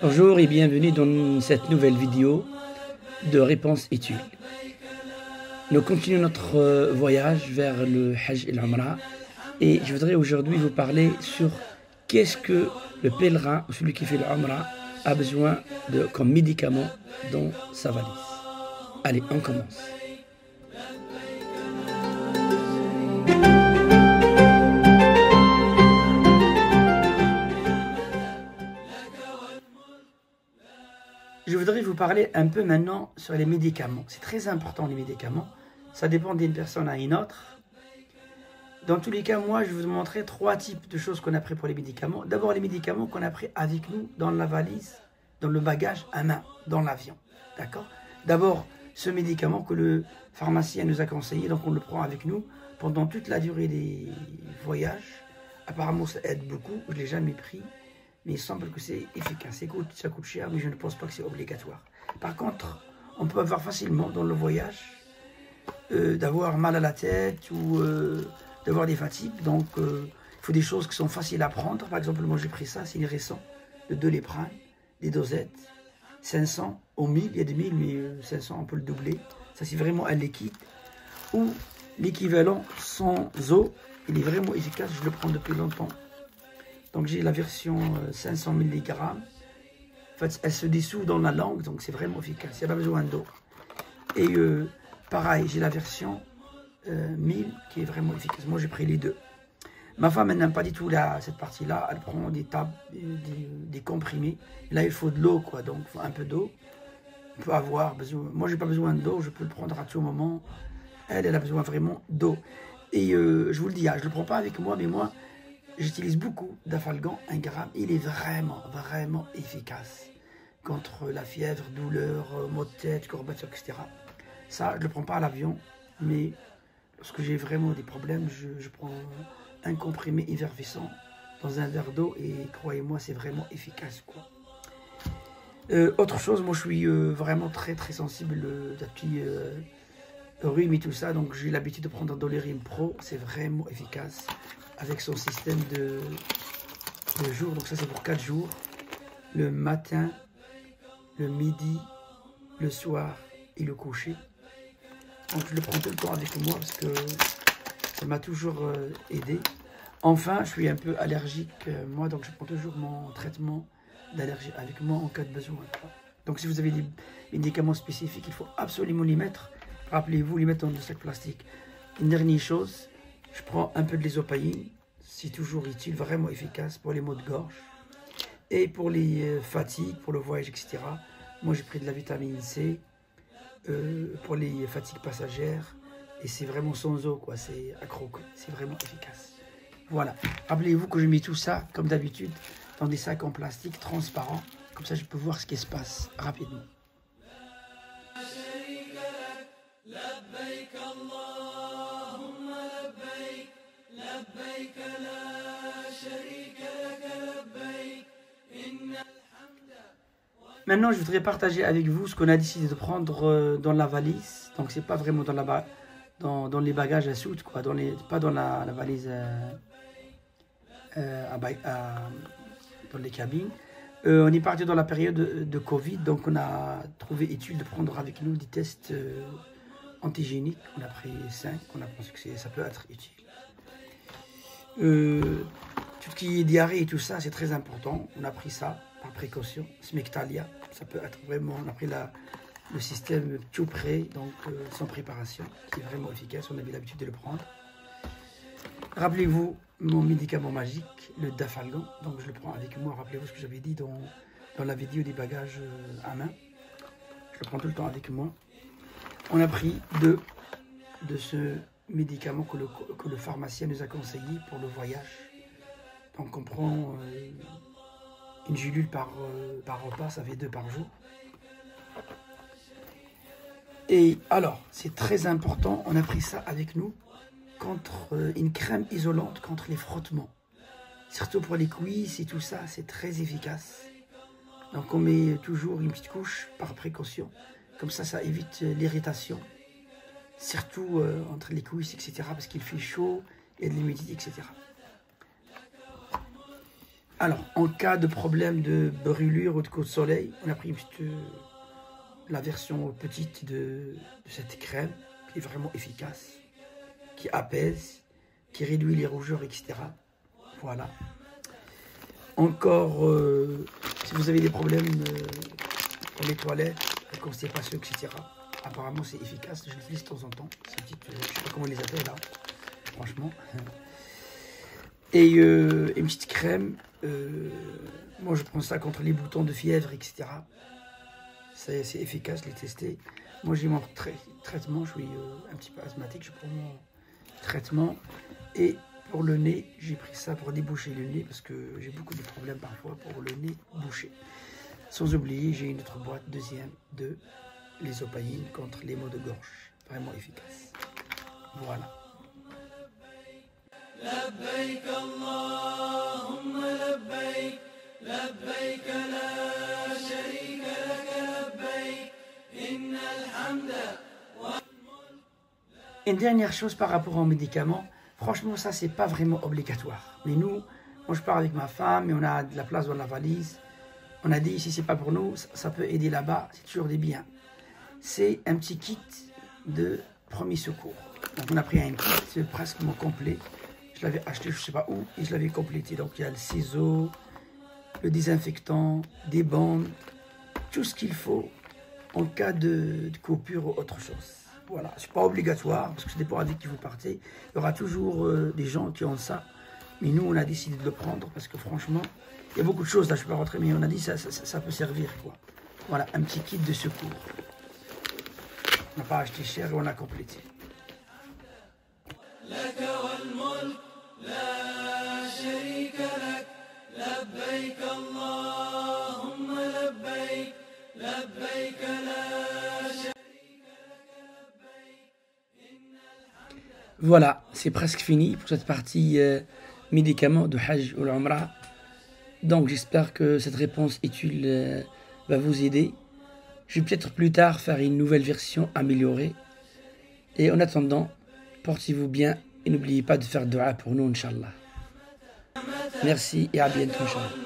Bonjour et bienvenue dans cette nouvelle vidéo de réponse utile. Nous continuons notre voyage vers le Hajj et l'Umrah et je voudrais aujourd'hui vous parler sur qu'est-ce que le pèlerin ou celui qui fait l'Umrah a besoin de comme médicament dans sa valise. Allez, on commence. Je voudrais vous parler un peu maintenant sur les médicaments. C'est très important les médicaments. Ça dépend d'une personne à une autre. Dans tous les cas, moi, je vais vous montrer 3 types de choses qu'on a pris pour les médicaments. D'abord, les médicaments qu'on a pris avec nous dans la valise, dans le bagage à main, dans l'avion. D'accord? D'abord, ce médicament que le pharmacien nous a conseillé, donc on le prend avec nous pendant toute la durée des voyages. Apparemment, ça aide beaucoup. Je ne l'ai jamais pris. Mais il semble que c'est efficace. Ça coûte cher, mais je ne pense pas que c'est obligatoire. Par contre, on peut avoir facilement dans le voyage d'avoir mal à la tête ou d'avoir des fatigues. Donc, il faut des choses qui sont faciles à prendre. Par exemple, moi j'ai pris ça, c'est les récents, le Doliprane, les dosettes, 500 au 1000. Il y a des 1000, mais 500, on peut le doubler. Ça, c'est vraiment un liquide. Ou l'équivalent sans eau, il est vraiment efficace. Je le prends depuis longtemps. Donc j'ai la version 500 mg. En fait, elle se dissout dans la langue, donc c'est vraiment efficace. Il n'y a pas besoin d'eau. Et pareil, j'ai la version 1000 qui est vraiment efficace. Moi, j'ai pris les deux. Ma femme, elle n'aime pas du tout cette partie-là. Elle prend des comprimés. Là, il faut de l'eau, quoi. Donc, il faut un peu d'eau. On peut avoir besoin. Moi, j'ai pas besoin d'eau. Je peux le prendre à tout moment. Elle a besoin vraiment d'eau. Et je vous le dis, je ne le prends pas avec moi, mais moi, j'utilise beaucoup d'Afalgan 1 gramme. Il est vraiment, vraiment efficace contre la fièvre, douleur, maux de tête, courbature, etc. Ça, je ne le prends pas à l'avion, mais lorsque j'ai vraiment des problèmes, je prends un comprimé effervescent dans un verre d'eau et croyez-moi, c'est vraiment efficace, quoi. Autre chose, moi je suis vraiment très très sensible d'un petit rhume et tout ça, donc j'ai l'habitude de prendre un Dolirim Pro, c'est vraiment efficace avec son système de jours. Donc ça c'est pour 4 jours, le matin, le midi, le soir et le coucher. Donc je le prends tout le temps avec moi parce que ça m'a toujours aidé. Enfin, je suis un peu allergique moi, donc je prends toujours mon traitement d'allergie avec moi en cas de besoin. Donc si vous avez des médicaments spécifiques, il faut absolument les mettre. Rappelez-vous, les mettre dans le sac plastique. Une dernière chose, je prends un peu de l'ésopaïne, c'est toujours utile, vraiment efficace pour les maux de gorge. Et pour les fatigues, pour le voyage, etc. Moi j'ai pris de la vitamine C pour les fatigues passagères. Et c'est vraiment sans eau, quoi, c'est accro, c'est vraiment efficace. Voilà, rappelez-vous que je mets tout ça, comme d'habitude, dans des sacs en plastique transparents. Comme ça je peux voir ce qui se passe rapidement. Maintenant, je voudrais partager avec vous ce qu'on a décidé de prendre dans la valise. Donc, c'est pas vraiment dans les bagages à soute, quoi. Pas dans la valise dans les cabines. On est parti dans la période de Covid, donc on a trouvé utile de prendre avec nous des tests antigéniques. On a pris 5, on a pensé que ça peut être utile. Tout ce qui est diarrhée et tout ça, c'est très important. On a pris ça par précaution. Smectalia, ça peut être vraiment... On a pris le système tout prêt, donc sans préparation, qui est vraiment efficace. On avait l'habitude de le prendre. Rappelez-vous mon médicament magique, le Dafalgan. Donc je le prends avec moi. Rappelez-vous ce que j'avais dit dans la vidéo des bagages à main. Je le prends tout le temps avec moi. On a pris de ce médicament que le pharmacien nous a conseillé pour le voyage. Donc on prend une gélule par repas, ça fait 2 par jour. Et alors, c'est très important, on a pris ça avec nous contre une crème isolante contre les frottements. Surtout pour les cuisses et tout ça, c'est très efficace. Donc on met toujours une petite couche par précaution. Comme ça évite l'irritation. Surtout entre les cuisses, etc. Parce qu'il fait chaud, il y a de l'humidité, etc. Alors, en cas de problème de brûlure ou de coup de soleil, on a pris la version petite de cette crème qui est vraiment efficace, qui apaise, qui réduit les rougeurs, etc. Voilà. Encore, si vous avez des problèmes pour les toilettes, les constipations, etc. Apparemment, c'est efficace. Je l'utilise de temps en temps. Je ne sais pas comment on les appelle là, franchement. Et une petite crème. Moi, je prends ça contre les boutons de fièvre, etc. C'est efficace, je l'ai testé. Moi, j'ai mon traitement. Je suis un petit peu asthmatique. Je prends mon traitement. Et pour le nez, j'ai pris ça pour déboucher le nez parce que j'ai beaucoup de problèmes parfois pour le nez bouché. Sans oublier, j'ai une autre boîte, deuxième, de l'isopaïne contre les maux de gorge. Vraiment efficace. Voilà. لبيك اللهم لبيك لبيك لا شريك لك لبيك إن الحمد. Une dernière chose par rapport aux médicaments, franchement ça c'est pas vraiment obligatoire. Mais nous, moi je pars avec ma femme et on a de la place dans la valise. On a dit si c'est pas pour nous, ça peut aider là-bas, c'est toujours des biens. C'est un petit kit de premier secours. Donc on a pris un kit, c'est presque complet. Je l'avais acheté je sais pas où et je l'avais complété. Donc il y a le ciseau, le désinfectant, des bandes, tout ce qu'il faut en cas de coupure ou autre chose. Voilà, c'est pas obligatoire parce que ça dépend avec qui vous partez. Il y aura toujours des gens qui ont ça. Mais nous on a décidé de le prendre parce que franchement, il y a beaucoup de choses là, je ne peux pas rentrer, mais on a dit ça peut servir quoi. Voilà, un petit kit de secours. On n'a pas acheté cher et on a complété. Voilà, c'est presque fini pour cette partie médicaments de Hajj ou l'Umrah. Donc j'espère que cette réponse utile va vous aider. Je vais peut-être plus tard faire une nouvelle version améliorée. Et en attendant, portez-vous bien et n'oubliez pas de faire dua pour nous, Inch'Allah. Merci et à bientôt, Inch'Allah.